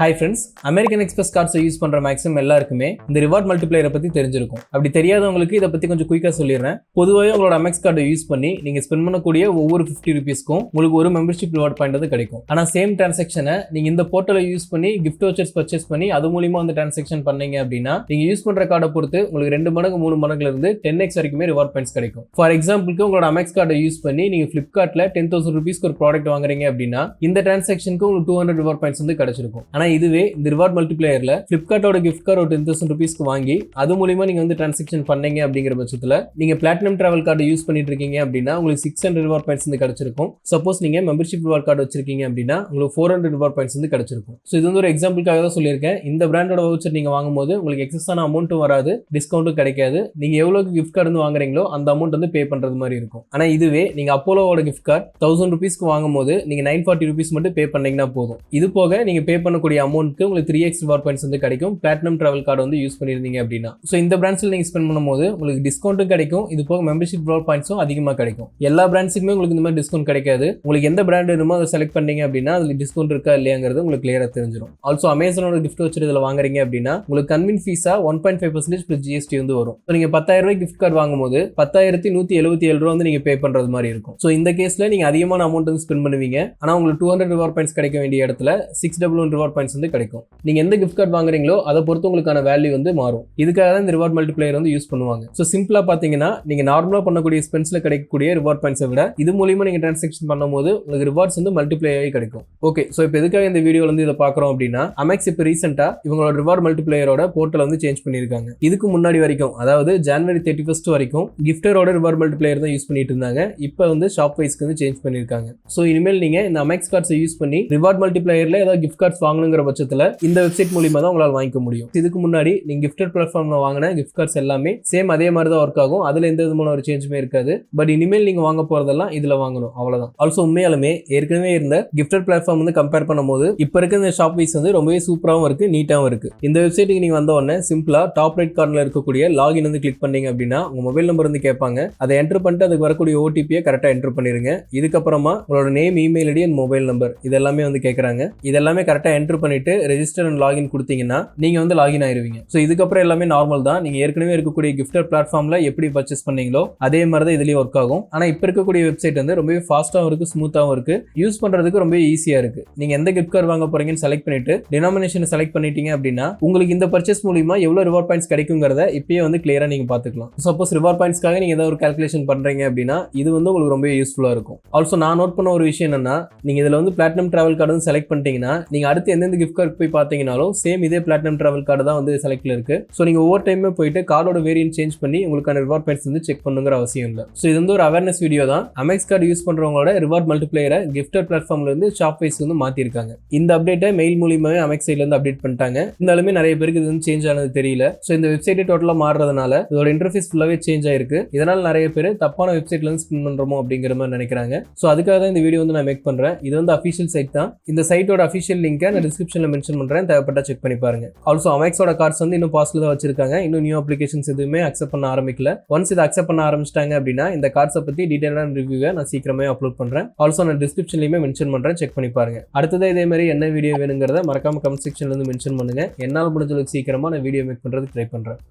Hi friends, American express கார்ட்ஸை use பண்ணுற maximum எல்லாருக்குமே இந்த ரிவார்ட் மல்டிப்ளையரை பற்றி தெரிஞ்சிருக்கும். அப்படி தெரியாதவங்களுக்கு இதை பற்றி கொஞ்சம் குயிக்காக சொல்லிடுறேன். பொதுவாகவே உங்களோட அமெக்ஸ் கார்டை யூஸ் பண்ணி நீங்கள் ஸ்பெண்ட் பண்ணக்கூடிய ஒவ்வொரு 50 ருபீஸ்க்கும் உங்களுக்கு ஒரு மெம்பர்ஷிப் ரிவார்ட் பாயிண்ட் வந்து கிடைக்கும். ஆனால் சேம் டிரான்சாக்ஷனை நீங்கள் இந்த போர்ட்டலை யூஸ் பண்ணி கிஃப்ட் வவுச்சர்ஸ் பர்ச்சேஸ் பண்ணி அது மூலியமா வந்து டிரான்சாக்ஷன் பண்ணீங்க அப்படின்னா நீங்கள் யூஸ் பண்ணுற கார்டை பொறுத்து உங்களுக்கு 2 மடங்கு 3 மடங்குல இருந்து 10x வரைக்குமே ரிவார்ட் பாயிண்ட்ஸ் கிடைக்கும். ஃபார் எக்ஸாம்பிளுக்கு உங்களோட அமெக்ஸ் கார்டை யூஸ் பண்ணி நீங்கள் ஃபிளிப்கார்ட்டில் 10,000 ருபீஸ்க்கு ஒரு ப்ராடக்ட் வாங்குறீங்க அப்படின்னா இந்த டிரான்சாக்ஷனுக்கு உங்களுக்கு 200 ரிவார்ட் பாயிண்ட்ஸ் வந்து கிடைச்சிருக்கும். ஆனால் இதுவே இந்த ரிவார்ட் மல்டிப்ளையர்ல ஃபிளிப்கார்ட்டோட கிஃப்ட் கார்டு ஒரு 10,000 ருபீஸ்க்கு வாங்கி அது மூலியமா நீங்க வந்து டிரான்சாக்ஷன் பண்ணீங்க அப்படிங்கிற பட்சத்துல நீங்க பிளாட்டினம் டிராவல் கார்டு யூஸ் பண்ணிட்டு இருக்கீங்க அப்படின்னா உங்களுக்கு 600 ரிவார்ட் பாயிண்ட்ஸ் வந்து கிடைச்சிருக்கும். சப்போஸ் நீங்க மெம்பர்ஷிப் ரிவார்ட் கார்டு வச்சிருக்கீங்க அப்படின்னா உங்களுக்கு 400 ரிவார்ட் பாயிண்ட்ஸ் வந்து கிடைச்சிருக்கும். ஸோ இது வந்து ஒரு எக்ஸாம்பிளுக்காக தான் சொல்லியிருக்கேன். இந்த பிராண்டோட வவுச்சர் நீங்க வாங்கும்போது உங்களுக்கு எக்ஸஸான அமௌண்ட்டும் வராது, டிஸ்கவுண்ட்டும் கிடைக்காது. நீங்க எவ்வளவு கிஃப்ட் கார்டு வந்து வாங்குறீங்களோ அந்த அமௌண்ட் வந்து பே பண்றது மாதிரி இருக்கும். ஆனா இதுவே நீங்க அப்போலோவோட கிஃப்ட் கார்டு 1000 ருபீஸ்க்கு வாங்கும்போது நீங்க 940 ருபீஸ் மட்டும் பே பண்ணீங்கன்னா போதும். இது போக நீங்க பே பண்ணக்கூடிய அமௌண்ட்க்கு உங்களுக்கு 3x ரிவார்ட் பாயிண்ட்ஸ் வந்து கிடைக்கும் பிளாட்டினம் டிராவல் கார்டு வந்து யூஸ் பண்ணிருந்தீங்க அப்படின்னா. ஸோ இந்த பிராண்ட்ஸ்ல நீங்க ஸ்பெண்ட் பண்ணும்போது உங்களுக்கு டிஸ்கவுண்ட்டும் கிடைக்கும், இது போக மெம்பர்ஷிப் ரிவார்ட் பாயிண்ட்ஸும் அதிகமாக கிடைக்கும். எல்லா பிராண்ட்ஸுக்குமே உங்களுக்கு இந்த மாதிரி டிஸ்கவுண்ட் கிடைக்காது. உங்களுக்கு எந்த பிராண்ட் வேணுமோ அதை செலக்ட் பண்ணீங்க அப்படின்னா அதுல டிஸ்கவுண்ட் இருக்கா இல்லையாங்கிறது உங்களுக்கு கிளியரா தெரிஞ்சிடும். ஆல்சோ அமேசானோட கிஃப்ட் வச்சு இதில் வாங்குறீங்க அப்படின்னா உங்களுக்கு கன்வின் ஃபீஸா 1.5% பிளஸ் ஜிஎஸ்டி வந்து வரும். ஸோ நீங்க 10,000 ரூபாய் கிஃப்ட் கார்டு வாங்கும்போது 10,177 ரூபா வந்து நீங்க பே பண்றது மாதிரி இருக்கும். ஸோ இந்த கேஸ்ல நீங்க அதிகமான அமௌண்ட் வந்து ஸ்பெண்ட் பண்ணுவீங்க, ஆனா உங்களுக்கு 200 ரிவார்ட் பாயிண்ட்ஸ் கிடைக்க வேண்டிய இடத்துல 611 ரிவார்ட் பாயிண்ட்ஸ் வந்து கிடைக்கும். நீங்க எந்த கிஃப்ட் கார்டு வாங்குறீங்களோ அதை பொறுத்து உங்களுக்கான வேல்யூ வந்து மாறும். இதுக்காக தான் இந்த ரிவார்ட் மல்டிப்ளையர் வந்து யூஸ் பண்ணுவாங்க. ஸோ சிம்பிளா பாத்தீங்கன்னா நீங்க நார்மலா பண்ணக்கூடிய ஸ்பென்ஸ்ல கிடைக்கக்கூடிய ரிவார்ட் பாயிண்ட்ஸை விட இது மூலியமா நீங்க டிரான்சாக்ஷன் பண்ணும்போது உங்களுக்கு ரிவார்ட்ஸ் வந்து மல்டிப்ளை ஆகி கிடைக்கும். ஓகே, ஸோ இப்போ எதுக்காக இந்த வீடியோல வந்து இதை பாக்குறோம் அப்படின்னா அமெக்ஸ் இப்போ ரீசெண்டா இவங்களோட ரிவார்ட் மல்டிப்ளையரோட போர்ட்டல் வந்து சேஞ்ச் பண்ணிருக்காங்க. இதுக்கு முன்னாடி வரைக்கும் அதாவது ஜனவரி 31 வரைக்கும் கிஃப்டரோட ரிவார்ட் மல்டிப்ளையர் தான் யூஸ் பண்ணிட்டு இருந்தாங்க. இப்போ வந்து ஷாப் வைஸ்க்கு வந்து சேஞ்ச் பண்ணிருக்காங்க. ஸோ இனிமேல் நீங்க இந்த அமெக்ஸ் கார்ட்ஸை யூஸ் பண்ணி ரிவார்ட் மல்டிப்ளையர்ல ஏதாவது கிஃப்ட் கார்ட்ஸ் வாங்கணுங்கிற பட்சத்துல இந்த வெப்சைட் மூலியமா தான் உங்களால் வாங்கிக்க முடியும். இதுக்கு முன்னாடி நீங்க கிஃப்டட் பிளாட்ஃபார்ம்ல வாங்கின கிஃப்ட் கார்ட்ஸ் எல்லாமே சேம் அதே மாதிரி தான் ஒர்க் ஆகும். அதுல எந்த விதமான ஒரு சேஞ்சுமே இருக்காது. பட் இனிமேல் நீங்க வாங்க போறதெல்லாம் இதுல வாங்கணும், அவ்வளவுதான். ஆல்சோ உண்மையாலுமே ஏற்கனவே இருந்த கிஃப்டட் பிளாட்ஃபார்ம் வந்து கம்பேர் பண்ணும்போது இப்ப இருக்க இந்த ஷாப் வைஸ் வந்து ரொம்பவே சூப்பராகவும் இருக்கு, நீட்டாகவும் இருக்கு. இந்த வெப்சைட்டுக்கு நீங்க வந்த உடனே சிம்பிளா டாப் ரைட் கார்னர்ல இருக்கக்கூடிய லாகின் வந்து கிளிக் பண்ணீங்க அப்படின்னா உங்க மொபைல் நம்பர் வந்து கேட்பாங்க. அதை என்டர் பண்ணிட்டு அதுக்கு வரக்கூடிய ஓடிபியை கரெக்டா என்டர் பண்ணிருங்க. இதுக்கப்புறமா உங்களோட name, email ID and mobile number இதெல்லாமே வந்து கேட்கறாங்க. இதெல்லாமே கரெக்டா என்டர் பண்ணிட்டு ரெஜிஸ்டர் அண்ட் லாகின் கொடுத்தீங்கன்னா நீங்க வந்து லாகின் ஆயிருவீங்க. ஸோ இதுக்கப்புறம் எல்லாமே நார்மல் தான். நீங்க ஏற்கனவே இருக்கக்கூடிய கிஃப்டர் பிளாட்ஃபார்ம்ல எப்படி பர்ச்சேஸ் பண்ணீங்களோ அதே மாதிரி தான் இதுலயும் ஒர்க் ஆகும். ஆனா இப்ப இருக்கக்கூடிய வெப்சைட் வந்து ரொம்பவே ஃபாஸ்டாகவும் இருக்கு, ஸ்மூத்தாகவும் இருக்கு, யூஸ் பண்றதுக்கு ரொம்ப ஈஸியா இருக்கு. நீங்க எந்த கிஃப்ட் கார்டு வாங்க போறீங்கன்னு செலக்ட் பண்ணிட்டு டினாமினேஷன் செலக்ட் பண்ணிட்டீங்க அப்படின்னா உங்களுக்கு இந்த பர்ச்சேஸ் மூலியமா எவ்வளவு ரிவார்ட் பாயிண்ட்ஸ் கிடைக்குங்கிறத இப்பயே வந்து கிளியரா நீங்க பாத்துக்கலாம். சப்போஸ் ரிவார்ட் பாயிண்ட்ஸ்க்காக நீங்க ஏதாவது ஒரு கால்குலேஷன் பண்றீங்க அப்படின்னா இது வந்து உங்களுக்கு ரொம்ப யூஸ்ஃபுல்லா இருக்கும். ஆல்சோ நான் நோட் பண்ண ஒரு விஷயம் என்னன்னா நீங்க இதுல வந்து பிளாட்டினம் டிராவல் கார்டு வந்து செலக்ட் பண்ணிட்டீங்கன்னா நீங்க அடுத்து எந்தெந்த கிஃப்ட் கார்டு போய் பாத்தீங்கன்னாலும் சேம் இதே பிளாட்டினம் டிராவல் கார்டு தான் வந்து செலக்ட்ல இருக்கு. ஸோ நீங்க ஒவ்வொரு டைமே போயிட்டு கார்டோட வேரியன்ட் சேஞ்ச் பண்ணி உங்களுக்கான ரிவார்ட் பாயிண்ட்ஸ் வந்து செக் பண்ணுங்கிற அவசியம் இல்லை. ஸோ இது வந்து ஒரு அவேர்னஸ் வீடியோ தான். அமெக்ஸ் கார்டு யூஸ் பண்றவங்களோட ரிவார்ட் மல்டிப்ளையரை கிஃப்டர் பிளாட்ஃபார்ம்ல இருந்து ஷாப் வைஸ் வந்து மாத்திருக்காங்க. இந்த அப்டேட்டை மெயில் மூலியமாவே அமெக்ஸ் சைட்ல இருந்து அப்டேட் பண்ணிட்டாங்க. இருந்தாலுமே நிறைய பேருக்கு இது வந்து சேஞ்ச் ஆனது தெரியல. ஸோ இந்த வெப்சைட்டே டோட்டலா மாறுறதுனால இதோட இன்டர்ஃபேஸ் ஃபுல்லாவே சேஞ்ச் ஆயிருக்கு. இதனால நிறைய பேர் தப்பான வெப்சைட்ல இருந்து ஸ்பெண்ட் பண்றோமோ அப்படிங்கிற மாதிரி நினைக்கிறாங்க. ஸோ அதுக்காக தான் இந்த வீடியோ வந்து நான் மேக் பண்றேன். இது வந்து அஃபிஷியல் சைட் தான். இந்த சைட்டோட அஃபிஷியல் லிங்கை நான் டிஸ்கிரிப்ஷன்ல மென்ஷன் பண்றேன், தேவைப்பட்டா செக் பண்ணி பாருங்க. ஆல்சோ அமெக்ஸோட கார்ட்ஸ் வந்து இன்னும் பாஸ்ல தான் வச்சிருக்காங்க. இன்னும் நியூ அப்ளிகேஷன்ஸ் எதுவுமே அக்செப்ட் பண்ண ஆரம்பிக்கல. ஒன்ஸ் இதை அக்செப்ட் பண்ண ஆரம்பிச்சிட்டாங்க அப்படின்னா இந்த கார்ட்ஸை பத்தி டீடைலான ரிவ்யூவை நான் சீக்கிரமே அப்லோட் பண்றேன். ஆல்சோ நான் டிஸ்கிரிப்ஷன்லயுமே மென்ஷன் பண்றேன், செக் பண்ணி பாருங்க. அடுத்தது இதே மாதிரி என்ன வீடியோ வேணுங்கிறத மறக்காம கமெண்ட் செக்ஷன்ல இருந்து மென்ஷன் பண்ணுங்க. என்னால் முடிஞ்சளவுக்கு சீக்கிரமா நான் வீடியோ மேக் பண்றதுக்கு ட்ரை பண்றேன்.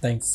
தேங்க்ஸ்.